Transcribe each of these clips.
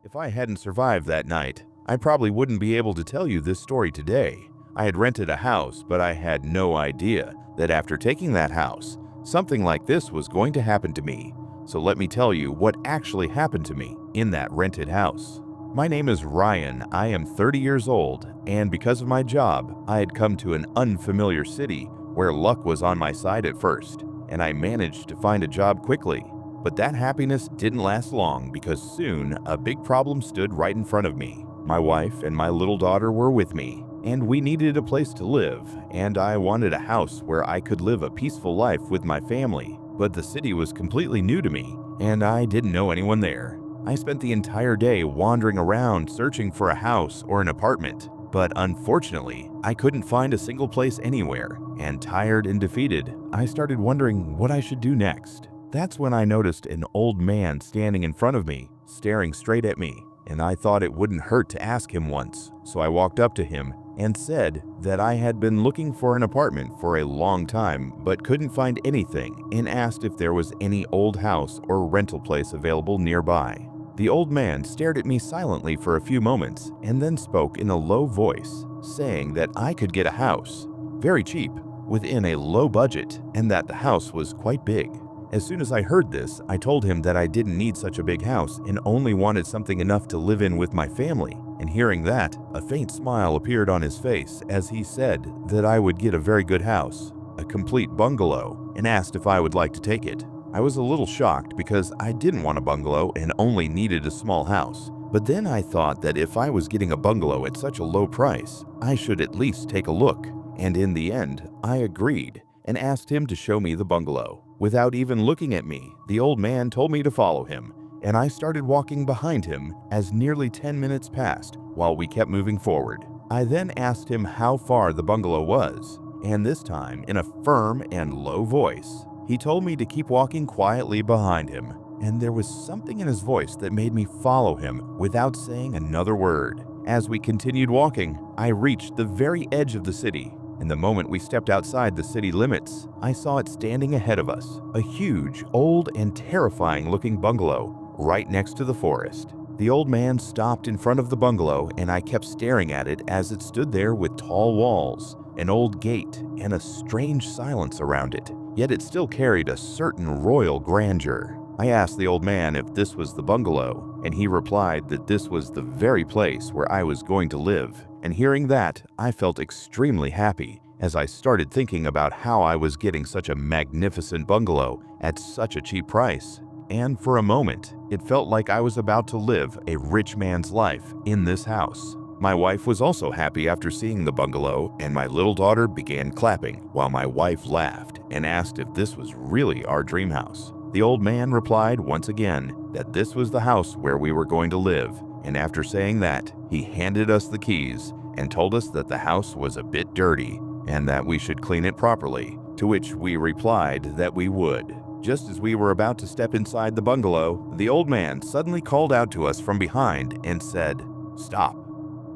If I hadn't survived that night, I probably wouldn't be able to tell you this story today. I had rented a house, but I had no idea that after taking that house, something like this was going to happen to me. So let me tell you what actually happened to me in that rented house. My name is Ryan, I am 30 years old, and because of my job, I had come to an unfamiliar city where luck was on my side at first, and I managed to find a job quickly. But that happiness didn't last long because soon a big problem stood right in front of me. My wife and my little daughter were with me, and we needed a place to live, and I wanted a house where I could live a peaceful life with my family. But the city was completely new to me, and I didn't know anyone there. I spent the entire day wandering around searching for a house or an apartment, but unfortunately, I couldn't find a single place anywhere, and tired and defeated, I started wondering what I should do next. That's when I noticed an old man standing in front of me, staring straight at me, and I thought it wouldn't hurt to ask him once, so I walked up to him and said that I had been looking for an apartment for a long time but couldn't find anything, and asked if there was any old house or rental place available nearby. The old man stared at me silently for a few moments and then spoke in a low voice, saying that I could get a house, very cheap, within a low budget, and that the house was quite big. As soon as I heard this, I told him that I didn't need such a big house and only wanted something enough to live in with my family. And hearing that, a faint smile appeared on his face as he said that I would get a very good house, a complete bungalow, and asked if I would like to take it. I was a little shocked because I didn't want a bungalow and only needed a small house. But then I thought that if I was getting a bungalow at such a low price, I should at least take a look. And in the end, I agreed and asked him to show me the bungalow. Without even looking at me, the old man told me to follow him, and I started walking behind him as nearly 10 minutes passed while we kept moving forward. I then asked him how far the bungalow was, and this time in a firm and low voice. He told me to keep walking quietly behind him, and there was something in his voice that made me follow him without saying another word. As we continued walking, I reached the very edge of the city. And the moment we stepped outside the city limits, I saw it standing ahead of us, a huge, old, and terrifying-looking bungalow right next to the forest. The old man stopped in front of the bungalow, and I kept staring at it as it stood there with tall walls, an old gate, and a strange silence around it. Yet it still carried a certain royal grandeur. I asked the old man if this was the bungalow, and he replied that this was the very place where I was going to live. And hearing that, I felt extremely happy as I started thinking about how I was getting such a magnificent bungalow at such a cheap price. And for a moment, it felt like I was about to live a rich man's life in this house. My wife was also happy after seeing the bungalow, and my little daughter began clapping while my wife laughed and asked if this was really our dream house. The old man replied once again that this was the house where we were going to live, and after saying that, he handed us the keys and told us that the house was a bit dirty and that we should clean it properly, to which we replied that we would. Just as we were about to step inside the bungalow, the old man suddenly called out to us from behind and said, "Stop."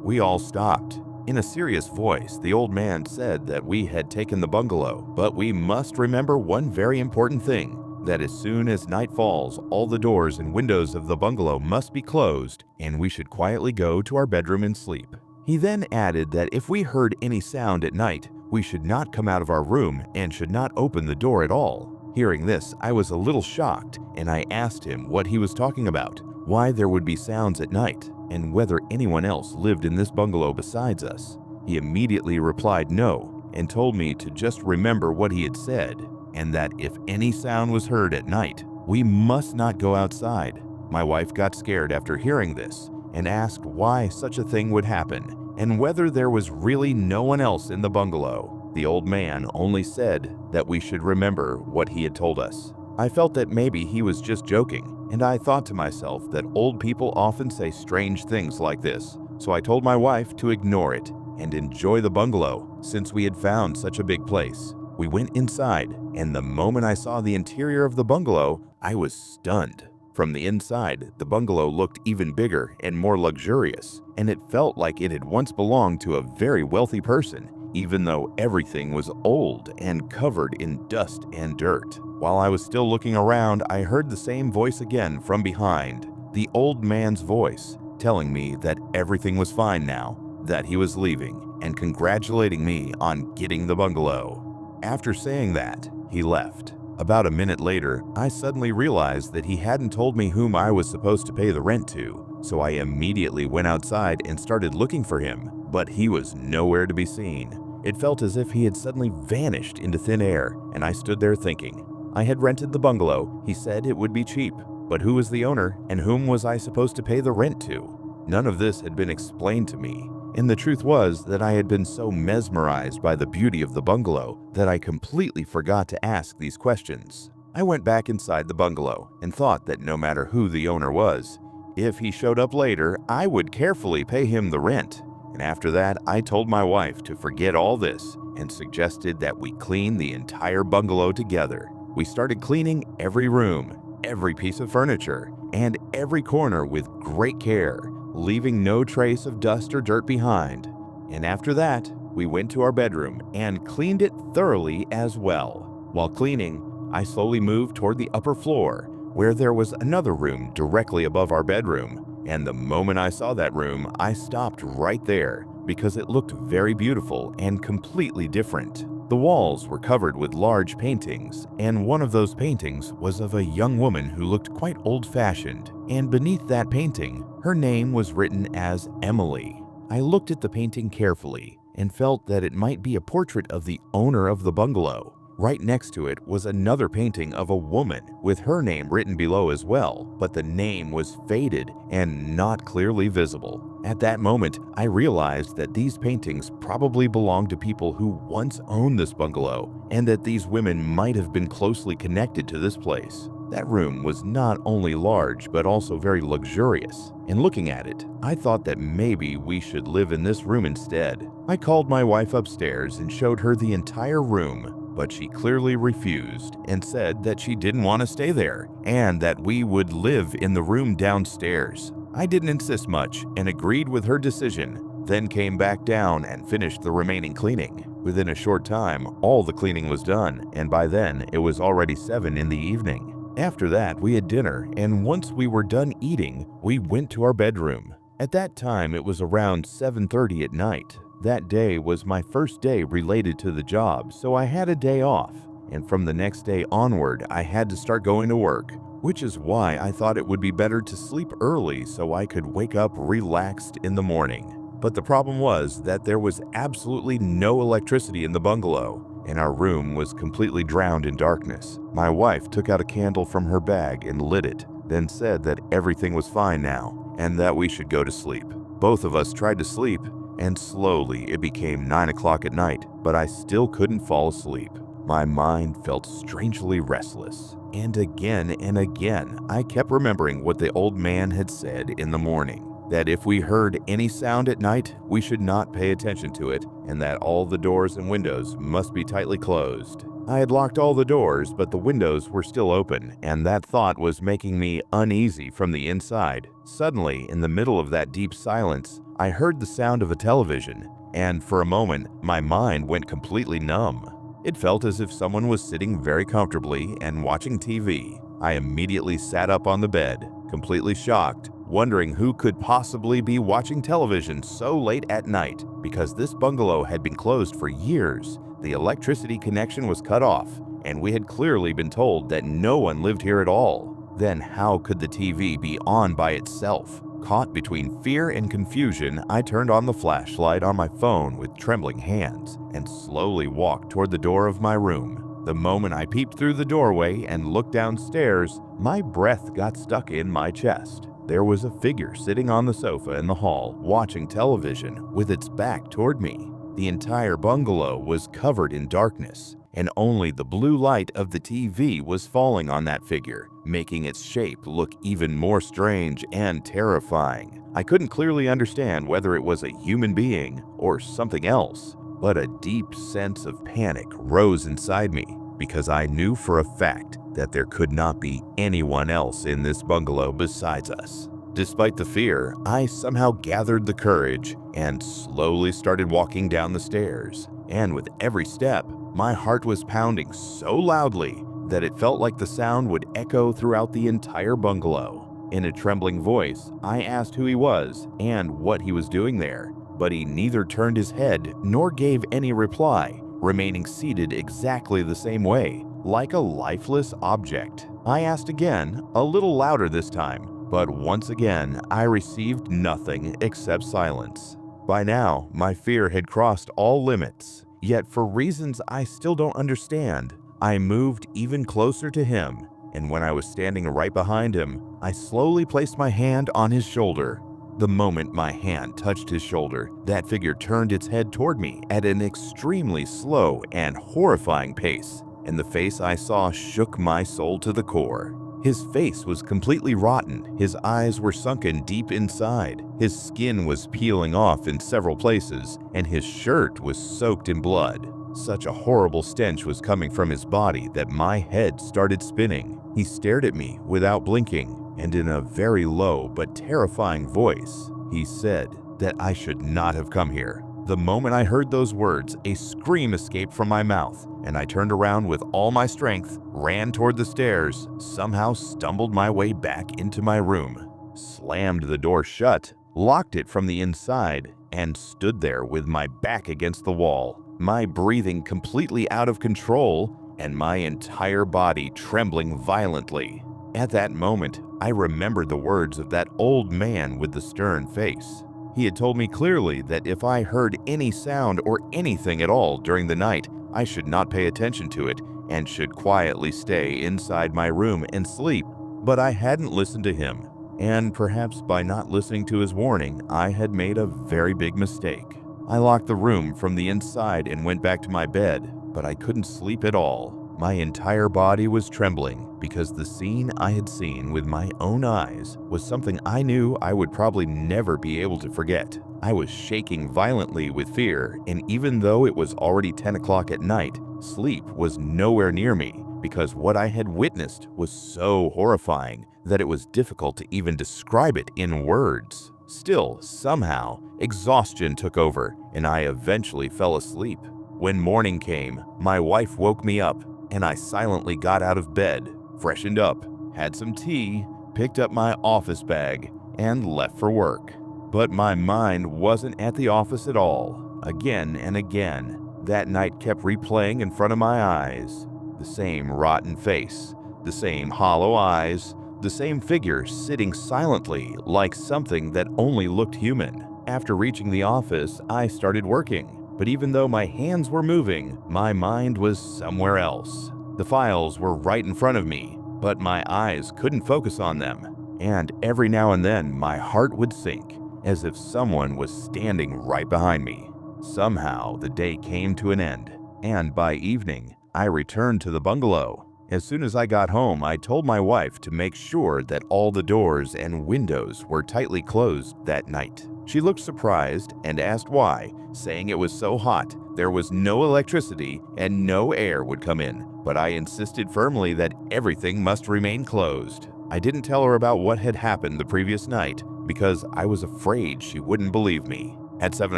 We all stopped. In a serious voice, the old man said that we had taken the bungalow, but we must remember one very important thing, that as soon as night falls, all the doors and windows of the bungalow must be closed, and we should quietly go to our bedroom and sleep. He then added that if we heard any sound at night, we should not come out of our room and should not open the door at all. Hearing this, I was a little shocked, and I asked him what he was talking about, why there would be sounds at night, and whether anyone else lived in this bungalow besides us. He immediately replied no, and told me to just remember what he had said, and that if any sound was heard at night, we must not go outside. My wife got scared after hearing this and asked why such a thing would happen and whether there was really no one else in the bungalow. The old man only said that we should remember what he had told us. I felt that maybe he was just joking, and I thought to myself that old people often say strange things like this, so I told my wife to ignore it and enjoy the bungalow since we had found such a big place. We went inside, and the moment I saw the interior of the bungalow, I was stunned. From the inside, the bungalow looked even bigger and more luxurious, and it felt like it had once belonged to a very wealthy person, even though everything was old and covered in dust and dirt. While I was still looking around, I heard the same voice again from behind, the old man's voice, telling me that everything was fine now, that he was leaving, and congratulating me on getting the bungalow. After saying that, he left. About a minute later, I suddenly realized that he hadn't told me whom I was supposed to pay the rent to, so I immediately went outside and started looking for him, but he was nowhere to be seen. It felt as if he had suddenly vanished into thin air, and I stood there thinking. I had rented the bungalow, he said it would be cheap, but who was the owner and whom was I supposed to pay the rent to? None of this had been explained to me, and the truth was that I had been so mesmerized by the beauty of the bungalow that I completely forgot to ask these questions. I went back inside the bungalow and thought that no matter who the owner was, if he showed up later, I would carefully pay him the rent. And after that, I told my wife to forget all this and suggested that we clean the entire bungalow together. We started cleaning every room, every piece of furniture, and every corner with great care, leaving no trace of dust or dirt behind. And after that, we went to our bedroom and cleaned it thoroughly as well. While cleaning, I slowly moved toward the upper floor, where there was another room directly above our bedroom. And the moment I saw that room, I stopped right there because it looked very beautiful and completely different. The walls were covered with large paintings, and one of those paintings was of a young woman who looked quite old-fashioned, and beneath that painting, her name was written as Emily. I looked at the painting carefully and felt that it might be a portrait of the owner of the bungalow. Right next to it was another painting of a woman with her name written below as well, but the name was faded and not clearly visible. At that moment, I realized that these paintings probably belonged to people who once owned this bungalow, and that these women might have been closely connected to this place. That room was not only large, but also very luxurious. And looking at it, I thought that maybe we should live in this room instead. I called my wife upstairs and showed her the entire room, but she clearly refused and said that she didn't want to stay there and that we would live in the room downstairs. I didn't insist much and agreed with her decision, then came back down and finished the remaining cleaning. Within a short time, all the cleaning was done, and by then it was already 7 in the evening. After that, we had dinner, and once we were done eating, we went to our bedroom. At that time, it was around 7:30 at night. That day was my first day related to the job, so I had a day off, and from the next day onward, I had to start going to work, which is why I thought it would be better to sleep early so I could wake up relaxed in the morning. But the problem was that there was absolutely no electricity in the bungalow, and our room was completely drowned in darkness. My wife took out a candle from her bag and lit it, then said that everything was fine now, and that we should go to sleep. Both of us tried to sleep, and slowly it became 9 o'clock at night, but I still couldn't fall asleep. My mind felt strangely restless, and again I kept remembering what the old man had said in the morning, that if we heard any sound at night, we should not pay attention to it, and that all the doors and windows must be tightly closed. I had locked all the doors, but the windows were still open, and that thought was making me uneasy from the inside. Suddenly, in the middle of that deep silence, I heard the sound of a television, and for a moment, my mind went completely numb. It felt as if someone was sitting very comfortably and watching TV. I immediately sat up on the bed, completely shocked, wondering who could possibly be watching television so late at night, because this bungalow had been closed for years. The electricity connection was cut off, and we had clearly been told that no one lived here at all. Then how could the TV be on by itself? Caught between fear and confusion, I turned on the flashlight on my phone with trembling hands and slowly walked toward the door of my room. The moment I peeped through the doorway and looked downstairs, my breath got stuck in my chest. There was a figure sitting on the sofa in the hall, watching television with its back toward me. The entire bungalow was covered in darkness, and only the blue light of the TV was falling on that figure, making its shape look even more strange and terrifying. I couldn't clearly understand whether it was a human being or something else, but a deep sense of panic rose inside me because I knew for a fact that there could not be anyone else in this bungalow besides us. Despite the fear, I somehow gathered the courage and slowly started walking down the stairs. And with every step, my heart was pounding so loudly that it felt like the sound would echo throughout the entire bungalow. In a trembling voice, I asked who he was and what he was doing there, but he neither turned his head nor gave any reply, remaining seated exactly the same way, like a lifeless object. I asked again, a little louder this time, but once again I received nothing except silence. By now, my fear had crossed all limits, yet for reasons I still don't understand, I moved even closer to him, and when I was standing right behind him, I slowly placed my hand on his shoulder. The moment my hand touched his shoulder, that figure turned its head toward me at an extremely slow and horrifying pace, and the face I saw shook my soul to the core. His face was completely rotten, his eyes were sunken deep inside, his skin was peeling off in several places, and his shirt was soaked in blood. Such a horrible stench was coming from his body that my head started spinning. He stared at me without blinking, and in a very low but terrifying voice, he said that I should not have come here. The moment I heard those words, a scream escaped from my mouth, and I turned around with all my strength, ran toward the stairs, somehow stumbled my way back into my room, slammed the door shut, locked it from the inside, and stood there with my back against the wall, my breathing completely out of control, and my entire body trembling violently. At that moment, I remembered the words of that old man with the stern face. He had told me clearly that if I heard any sound or anything at all during the night, I should not pay attention to it and should quietly stay inside my room and sleep. But I hadn't listened to him, and perhaps by not listening to his warning, I had made a very big mistake. I locked the room from the inside and went back to my bed, but I couldn't sleep at all. My entire body was trembling because the scene I had seen with my own eyes was something I knew I would probably never be able to forget. I was shaking violently with fear, and even though it was already 10 o'clock at night, sleep was nowhere near me because what I had witnessed was so horrifying that it was difficult to even describe it in words. Still, somehow, exhaustion took over, and I eventually fell asleep. When morning came, my wife woke me up, and I silently got out of bed, freshened up, had some tea, picked up my office bag, and left for work. But my mind wasn't at the office at all. Again and again, that night kept replaying in front of my eyes. The same rotten face, the same hollow eyes, the same figure sitting silently like something that only looked human. After reaching the office, I started working. But even though my hands were moving, my mind was somewhere else. The files were right in front of me, but my eyes couldn't focus on them. And every now and then, my heart would sink, as if someone was standing right behind me. Somehow, the day came to an end, and by evening, I returned to the bungalow. As soon as I got home, I told my wife to make sure that all the doors and windows were tightly closed that night. She looked surprised and asked why, saying it was so hot, there was no electricity and no air would come in, but I insisted firmly that everything must remain closed. I didn't tell her about what had happened the previous night because I was afraid she wouldn't believe me. At 7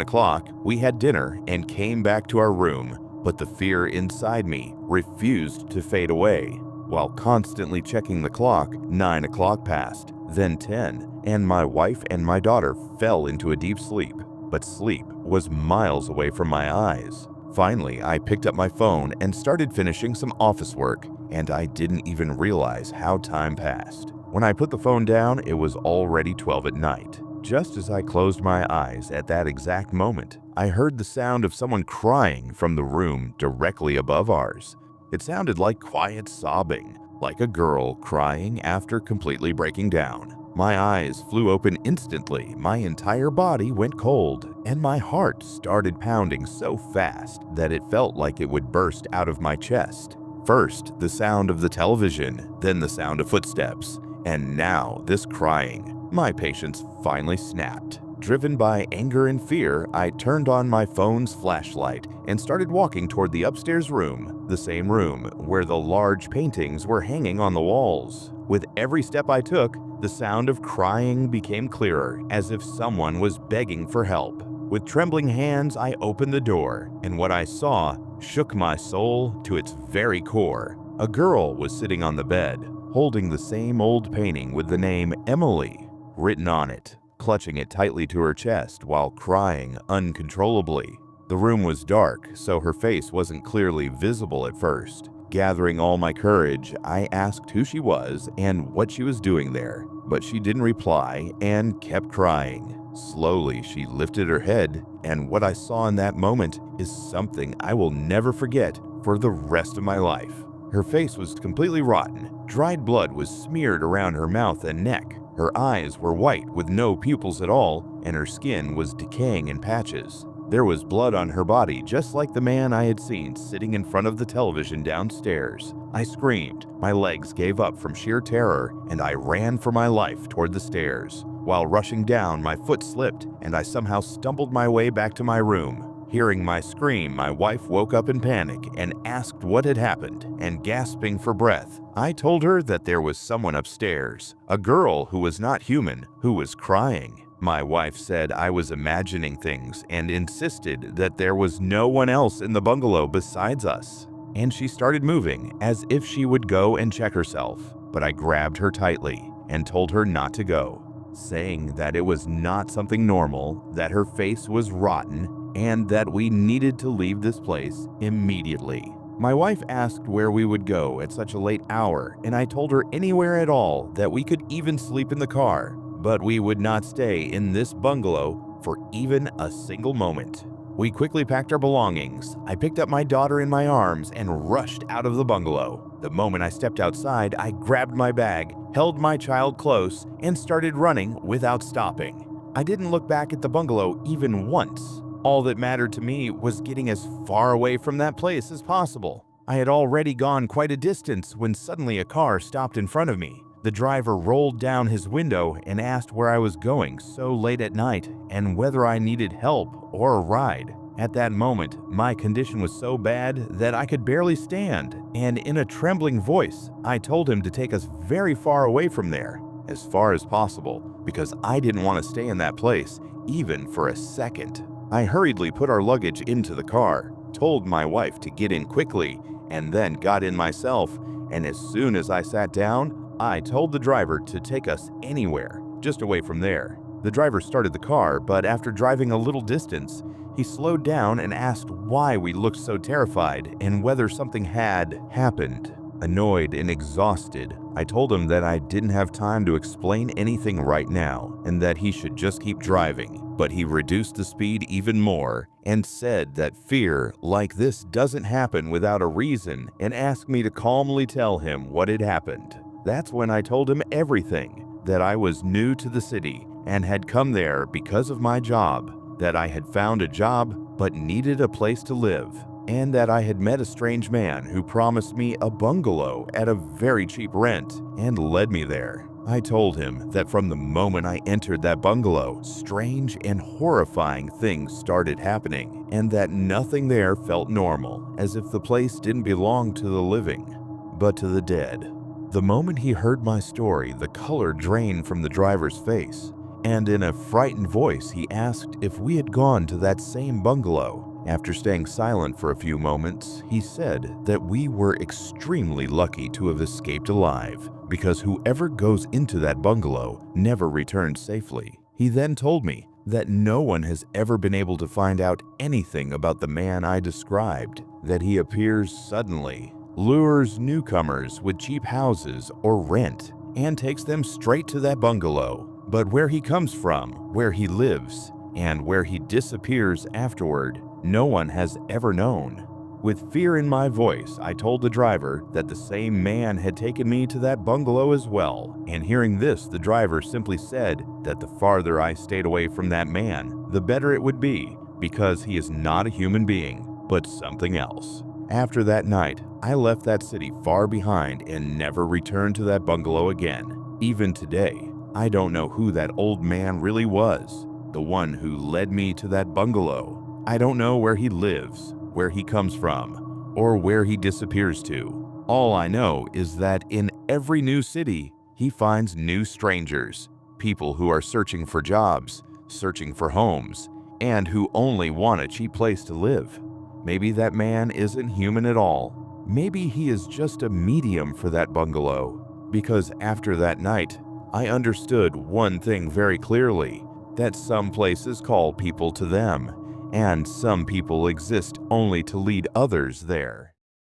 o'clock, we had dinner and came back to our room, but the fear inside me refused to fade away. While constantly checking the clock, 9 o'clock passed, then 10, and my wife and my daughter fell into a deep sleep. But sleep was miles away from my eyes. Finally, I picked up my phone and started finishing some office work, and I didn't even realize how time passed. When I put the phone down, it was already 12 at night. Just as I closed my eyes at that exact moment, I heard the sound of someone crying from the room directly above ours. It sounded like quiet sobbing, like a girl crying after completely breaking down. My eyes flew open instantly, my entire body went cold, and my heart started pounding so fast that it felt like it would burst out of my chest. First, the sound of the television, then the sound of footsteps, and now this crying. My patience finally snapped. Driven by anger and fear, I turned on my phone's flashlight and started walking toward the upstairs room, the same room where the large paintings were hanging on the walls. With every step I took, the sound of crying became clearer, as if someone was begging for help. With trembling hands, I opened the door, and what I saw shook my soul to its very core. A girl was sitting on the bed, holding the same old painting with the name Emily written on it, clutching it tightly to her chest while crying uncontrollably. The room was dark, so her face wasn't clearly visible at first. Gathering all my courage, I asked who she was and what she was doing there, but she didn't reply and kept crying. Slowly, she lifted her head, and what I saw in that moment is something I will never forget for the rest of my life. Her face was completely rotten. Dried blood was smeared around her mouth and neck. Her eyes were white with no pupils at all, and her skin was decaying in patches. There was blood on her body, just like the man I had seen sitting in front of the television downstairs. I screamed, my legs gave up from sheer terror, and I ran for my life toward the stairs. While rushing down, my foot slipped, and I somehow stumbled my way back to my room. Hearing my scream, my wife woke up in panic and asked what had happened, and gasping for breath, I told her that there was someone upstairs, a girl who was not human, who was crying. My wife said I was imagining things and insisted that there was no one else in the bungalow besides us. And she started moving as if she would go and check herself, but I grabbed her tightly and told her not to go, saying that it was not something normal, that her face was rotten, and that we needed to leave this place immediately. My wife asked where we would go at such a late hour, and I told her anywhere at all, that we could even sleep in the car, but we would not stay in this bungalow for even a single moment. We quickly packed our belongings. I picked up my daughter in my arms and rushed out of the bungalow. The moment I stepped outside, I grabbed my bag, held my child close, and started running without stopping. I didn't look back at the bungalow even once. All that mattered to me was getting as far away from that place as possible. I had already gone quite a distance when suddenly a car stopped in front of me. The driver rolled down his window and asked where I was going so late at night and whether I needed help or a ride. At that moment, my condition was so bad that I could barely stand, and in a trembling voice, I told him to take us very far away from there, as far as possible, because I didn't want to stay in that place, even for a second. I hurriedly put our luggage into the car, told my wife to get in quickly, and then got in myself, and as soon as I sat down, I told the driver to take us anywhere, just away from there. The driver started the car, but after driving a little distance, he slowed down and asked why we looked so terrified and whether something had happened. Annoyed and exhausted, I told him that I didn't have time to explain anything right now and that he should just keep driving. But he reduced the speed even more and said that fear like this doesn't happen without a reason and asked me to calmly tell him what had happened. That's when I told him everything, that I was new to the city and had come there because of my job, that I had found a job but needed a place to live, and that I had met a strange man who promised me a bungalow at a very cheap rent and led me there. I told him that from the moment I entered that bungalow, strange and horrifying things started happening, and that nothing there felt normal, as if the place didn't belong to the living, but to the dead. The moment he heard my story, the color drained from the driver's face, and in a frightened voice he asked if we had gone to that same bungalow. After staying silent for a few moments, he said that we were extremely lucky to have escaped alive, because whoever goes into that bungalow never returns safely. He then told me that no one has ever been able to find out anything about the man I described, that he appears suddenly, lures newcomers with cheap houses or rent, and takes them straight to that bungalow. But where he comes from, where he lives, and where he disappears afterward, no one has ever known. With fear in my voice, I told the driver that the same man had taken me to that bungalow as well, and hearing this, the driver simply said that the farther I stayed away from that man, the better it would be, because he is not a human being, but something else. After that night, I left that city far behind and never returned to that bungalow again. Even today, I don't know who that old man really was, the one who led me to that bungalow. I don't know where he lives, where he comes from, or where he disappears to. All I know is that in every new city, he finds new strangers, people who are searching for jobs, searching for homes, and who only want a cheap place to live. Maybe that man isn't human at all. Maybe he is just a medium for that bungalow. because after that night, I understood one thing very clearly, that some places call people to them, and some people exist only to lead others there.